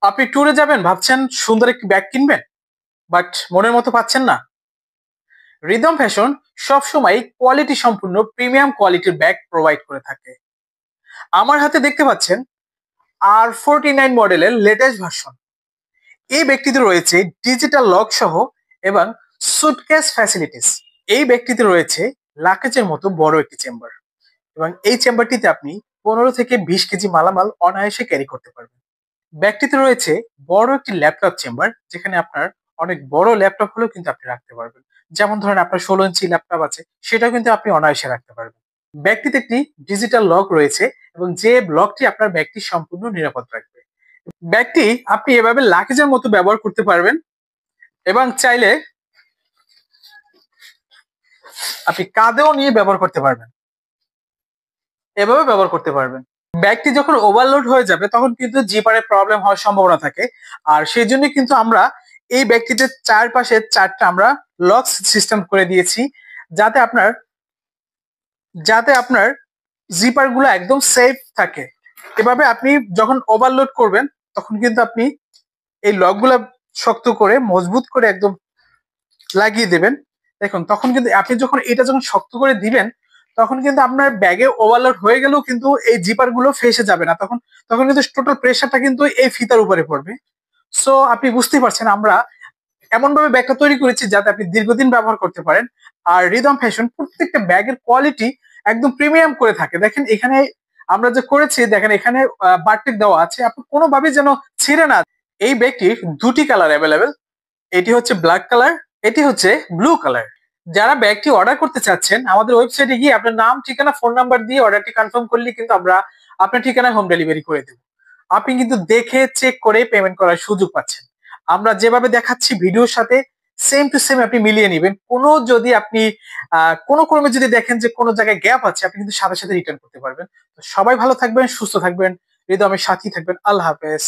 আপনি ট্যুরে যাবেন ভাবছেন সুন্দর একটি ব্যাগ কিনবেন, বাট মনের মতো পাচ্ছেন না। রিদম ফ্যাশন সবসময় কোয়ালিটি সম্পূর্ণ প্রিমিয়াম কোয়ালিটির ব্যাগ প্রোভাইড করে থাকে। আমার হাতে দেখতে পাচ্ছেন R49 মডেলের লেটেস্ট ভার্সন। এই ব্যাগটিতে রয়েছে ডিজিটাল লক সহ এবং সুটকেস ফ্যাসিলিটিস। এই ব্যাগটিতে রয়েছে লাকেজের মতো বড় একটি চেম্বার, এবং এই চেম্বারটিতে আপনি 15 থেকে 20 কেজি মালামাল অনায়াসে ক্যারি করতে পারবেন। ব্যাগটিতে রয়েছে বড় একটি ল্যাপটপ চেম্বার, যেখানে আপনার অনেক বড় ল্যাপটপ হলেও কিন্তু আপনি রাখতে পারবেন। যেমন ধরেন আপনার 16 ইঞ্চি ল্যাপটপ আছে, সেটাও কিন্তু আপনি অনায়াসে রাখতে পারবেন। ব্যাগটিতে একটি ডিজিটাল লক রয়েছে, এবং যে লকটি আপনার ব্যাগটি সম্পূর্ণ নিরাপদ রাখবে। ব্যাগটি আপনি এভাবে লাগেজের মতো ব্যবহার করতে পারবেন, এবং চাইলে আপনি কাঁধেও নিয়ে ব্যবহার করতে পারবেন, এভাবে ব্যবহার করতে পারবেন। ব্যাগটি যখন ওভারলোড হয়ে যাবে তখন কিন্তু জিপারে প্রবলেম হওয়ার সম্ভাবনা থাকে। আর সেই জন্য কিন্তু আমরা এই ব্যাগটিতে চারপাশে চারটা আমরা লক সিস্টেম করে দিয়েছি, যাতে আপনার যাতে আপনার জিপার গুলো একদম সেফ থাকে। এভাবে আপনি যখন ওভারলোড করবেন তখন কিন্তু আপনি এই লক গুলা শক্ত করে মজবুত করে একদম লাগিয়ে দেবেন। দেখুন, তখন কিন্তু আপনি যখন এটা যখন শক্ত করে দিবেন তখন কিন্তু আপনার ব্যাগে ওভারলোড হয়ে গেলেও কিন্তু এই জিপার গুলো ফেসে যাবে না। তখন তখন কিন্তু টোটাল প্রেশারটা কিন্তু এই ফিতার উপরে পড়বে। সো আপনি বুঝতেই পারছেন আমরা এমন ভাবে ব্যাগটা তৈরি করেছি যাতে আপনি দীর্ঘদিন ব্যবহার করতে পারেন। আর রিদম ফ্যাশন প্রত্যেকটা ব্যাগের কোয়ালিটি একদম প্রিমিয়াম করে থাকে। দেখেন এখানে আমরা যে করেছি, দেখেন এখানে বারটেক দেওয়া আছে, আপনি কোনোভাবেই যেন ছিঁড়ে না। এই ব্যাগটির দুটি কালার অ্যাভেলেবেল, এটি হচ্ছে ব্ল্যাক কালার, এটি হচ্ছে ব্লু কালার। যারা ব্যাগটি অর্ডার করতে চাচ্ছেন আমাদের ওয়েবসাইটে গিয়ে আপনার নাম, ঠিকানা, ফোন নাম্বার দিয়ে অর্ডারটি কনফার্ম করলে কিন্তু আমরা আপনার ঠিকানায় হোম ডেলিভারি করে দেব। আপনি কিন্তু দেখে চেক করে পেমেন্ট করার সুযোগ পাচ্ছেন। আমরা যেভাবে দেখাচ্ছি ভিডিওর সাথে সেম টু সেম আপনি মিলিয়ে নেবেন। কোনো যদি আপনি কোনো ক্রমে যদি দেখেন যে কোনো জায়গায় গ্যাপ আছে, আপনি কিন্তু সাথে সাথে রিটার্ন করতে পারবেন। তো সবাই ভালো থাকবেন, সুস্থ থাকবেন, হৃদয়ের সাথী থাকবেন। আল্লাহ হাফেজ।